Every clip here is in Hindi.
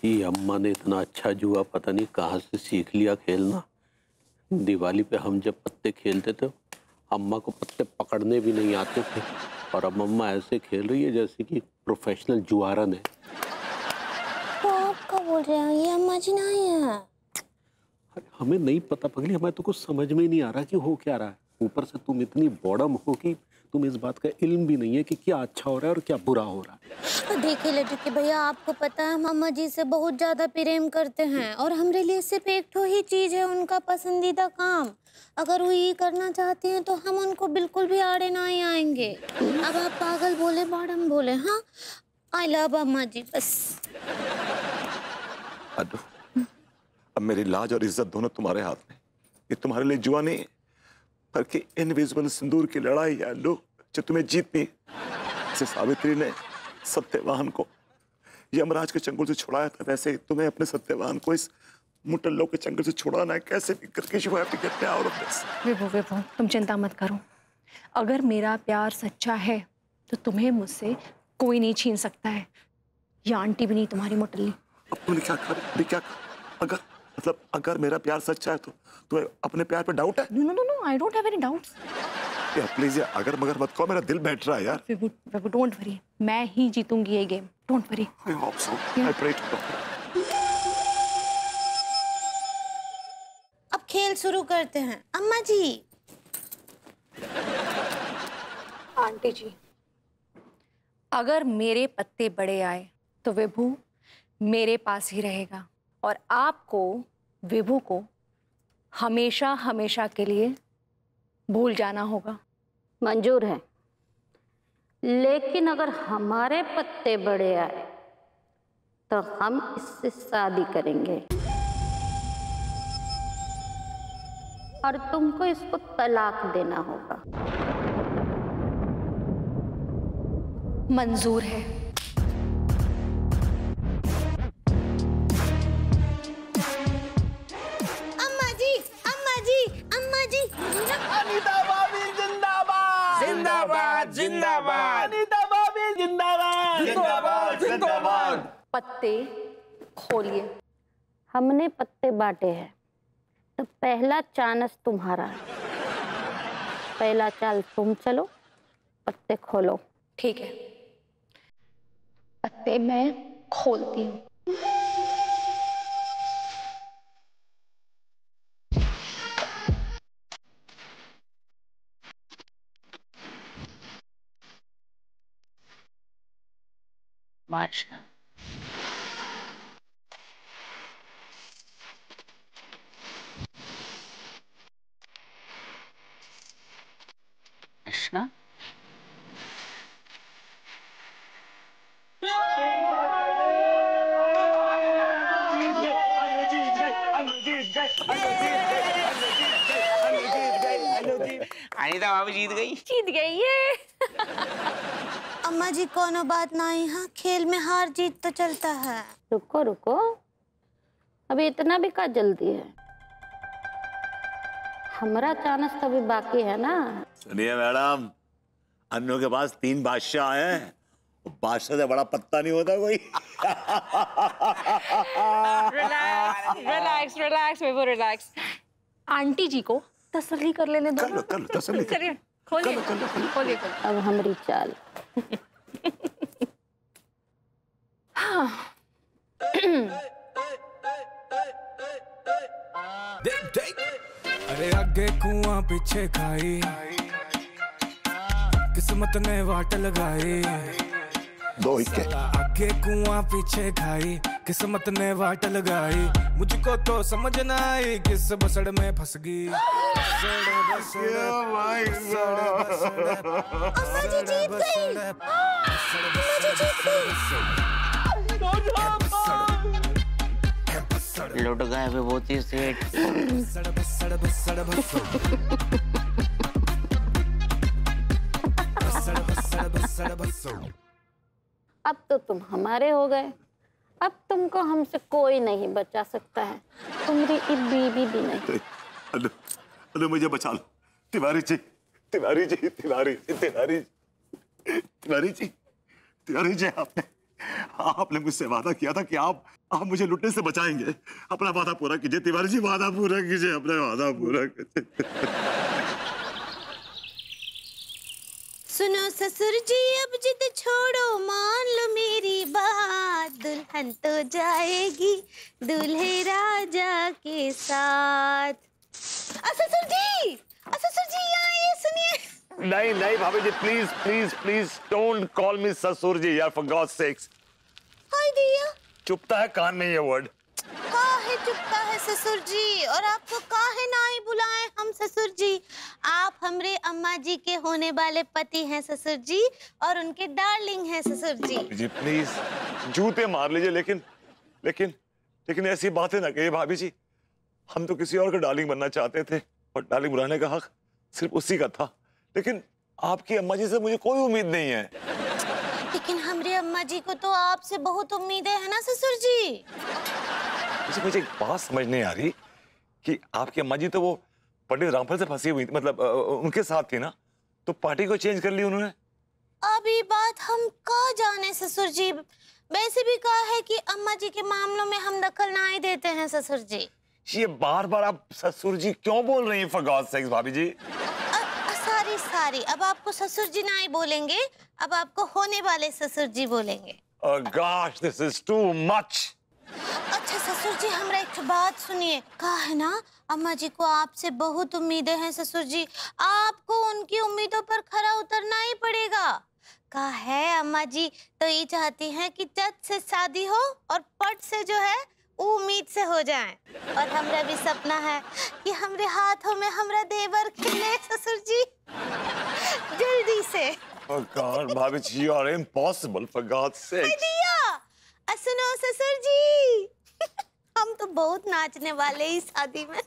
जी अम्मा ने इतना अच्छा जुआ पता नहीं कहाँ से सीख लिया खेलना। दिवाली पे हम जब पत्ते खेलते थे अम्मा को पत्ते पकड़ने भी नहीं आते थे और अब अम्मा ऐसे खेल रही है जैसे कि प्रोफेशनल जुआरन है। तो आप क्या बोल रहे हैं? ये अम्मा जी नहीं है। हमें नहीं पता पगली, हमें तो कुछ समझ में ही नहीं आ रहा कि हो क्या रहा है। ऊपर से तुम इतनी बॉडम हो कि तुम इस बात का इल्म भी नहीं है कि क्या अच्छा हो रहा है और क्या बुरा हो रहा है। देखिए लड्डू के भैया, आपको पता है हम अम्मा जी से बहुत ज्यादा प्रेम करते हैं और हमारे लिए सिर्फ एक तो ही चीज है उनका पसंदीदा काम। अगर वो ये करना चाहती हैं तो हम उनको बिल्कुल भी आड़े ना ही आएंगे। अब आप पागल बोले बॉडम बोले, हाँ आई लव अम्मा जी बस। अनु, अब मेरी लाज और इज्जत दोनों तुम्हारे हाथ में। ये तुम्हारे लिए जुआ नहीं है बल्कि इनविजिबल सिंदूर की लड़ाई है अनु, जो तुम्हें जीतनी है। जैसे सावित्री ने सत्यवान को यमराज के चंगुल से छुड़ाया था, वैसे ही तुम्हें अपने सत्यवान को इस मुटल्लों के चंगुल से छुड़ाना है। कैसे भी करके you have to get me out of this. Vibhu तुम चिंता मत करो। अगर मेरा प्यार सच्चा है तो तुम्हें मुझसे कोई नहीं छीन सकता है। या आंटी भी नहीं तुम्हारी मुटल्ली। अब तुमने क्या कहा? अगर मतलब अगर मेरा प्यार सच्चा है तो तुम्हें अपने प्यार पे डाउट है? No I don't have any doubts. यार प्लीज यार, अगर मगर मत कहो, मेरा दिल बैठ रहा है यार। विभू डोंट वरी, मैं ही जीतूंगी ये game, don't worry. I hope so, I pray to God. अब खेल शुरू करते हैं। अम्मा जी। आंटी जी, अगर मेरे पत्ते बड़े आए तो विभू मेरे पास ही रहेगा और आपको विभू को हमेशा हमेशा के लिए भूल जाना होगा। मंजूर है, लेकिन अगर हमारे पत्ते बड़े आए तो हम इससे शादी करेंगे और तुमको इसको तलाक देना होगा। मंजूर है। अम्मा जी, अम्मा जी, अम्मा जी। अनीता भाभी जिंदाबाद जिंदाबाद जिंदाबाद। अनीता भाभी जिंदाबाद जिंदाबाद जिंदाबाद। पत्ते खोलिए। हमने पत्ते बांटे हैं तो पहला चांस तुम्हारा है। पहला चाल तुम चलो, पत्ते खोलो। ठीक है, पत्ते मैं खोलती हूँ। माशा कृष्णा, अनीता भाभी जीत गई ये। अम्मा जी कोनो बात नहीं, हाँ खेल में हार जीत तो चलता है। रुको रुको, अभी इतना भी का जल्दी है? हमारा चांस तो अभी बाकी है ना। सुनिए मैडम, अन्नों के पास 3 बादशाह हैं। बादशाह से बड़ा पत्ता नहीं होता कोई। रिलैक्स रिलैक्स विभू रिलैक्स। आंटी जी को तसल्ली कर लेने दो। कर लो तसल्ली। चलिए खोलिए खोलिए। अब हमारी चाल। हाँ। अरे आगे कुआं पीछे खाई, किस्मत ने वाट लगाई। 2 इक्के। आगे कुआं पीछे खाई, किस्मत ने वाट लगाई। मुझको तो समझ ना आई किस बसड़ में फंस गई। अम्मा जी जीत गई। अम्मा जी जीत गई। लुट गए विभूति सेठ। अब तो तुम हमारे हो गए। अब तुमको हमसे कोई नहीं बचा सकता है, तुम्हारी बीवी भी नहीं। अनु मुझे बचा लो। तिवारी जी, तिवारी जी, तिवारी तिवारी तिवारी जी, तिवारी जी, आपने मुझसे वादा किया था कि आप आप मुझे लुटने से बचाएंगे। अपना वादा पूरा कीजिए तिवारी जी, वादा पूरा कीजिए, अपना वादा पूरा कीजिए। सुनो ससुर जी अब जिद छोड़ो, मान लो मेरी बात, दुल्हन तो जाएगी दूल्हे राजा के साथ। ससुर जी यहाँ ये सुनिए। नहीं नहीं भाभी जी, please please please don't call me ससुर जी यार, फॉर गॉड सेक्स। हाय दिया, चुपता है कान में ये वर्ड। काहे चुपता है ससुर जी, और आपको काहे ना ही बुलाएं हम ससुर जी। आप हमरे अम्मा जी के होने वाले पति हैं ससुर जी, और उनके डार्लिंग हैं ससुर जी। जी प्लीज जूते मार लीजिए, लेकिन लेकिन लेकिन ऐसी बातें ना कहिए भाभी जी। हम तो किसी और का डार्लिंग बनना चाहते थे, और डार्लिंग बुलाने का हक सिर्फ उसी का था, लेकिन आपकी अम्मा जी से मुझे कोई उम्मीद नहीं है। लेकिन हमरे अम्मा जी को तो आपसे बहुत उम्मीदें हैं ना ससुर जी। मुझे एक बात समझ नहीं आ रही कि आपकी अम्मा जी तो वो पंडित रामफल से फंसी हुई थी, मतलब उनके साथ थी ना, तो पार्टी को चेंज कर ली उन्होंने। अभी बात हम का जाने ससुर जी, वैसे भी कहा है कि अम्मा जी के मामलों में हम दखल ना ही देते हैं ससुर जी। ये बार बार आप ससुर जी क्यों बोल रही हैं फॉर गॉड सेक्स भाभी जी? सारी अब आपको ससुर जी ना ही बोलेंगे, अब आपको होने वाले ससुर जी बोलेंगे। Oh gosh, this is too much. अच्छा ससुर जी हमरा एक बात सुनिए, कहा है ना अम्मा जी को आपसे बहुत उम्मीदें हैं ससुर जी, आपको उनकी उम्मीदों पर खरा उतरना ही पड़ेगा। कहा है अम्मा जी तो ये चाहती हैं कि चट से शादी हो और पट से जो है उम्मीद से हो जाए, और हमरा भी सपना है कि हमरे हाथों में हमरा देवर खिले ससुर जी जल्दी से। Oh God, भाभी जी, you are impossible for God's sake. दिया सुनो ससुर जी हम तो बहुत नाचने वाले इस शादी में।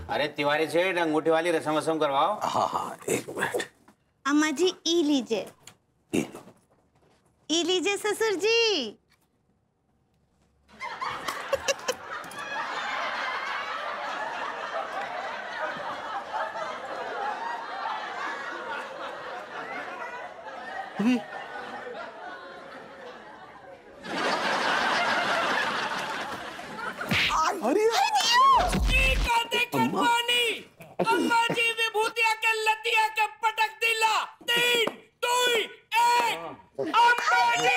अरे तिवारी सेठ अंगूठी वाली रसम वसम करवाओ। हाँ हाँ एक मिनट। अम्मा जी ई लीजिए, ई लीजिए ससुर जी। अम्मा जी विभूतिया के लतिया के पटक दिला 3 2 1 अम्मा जी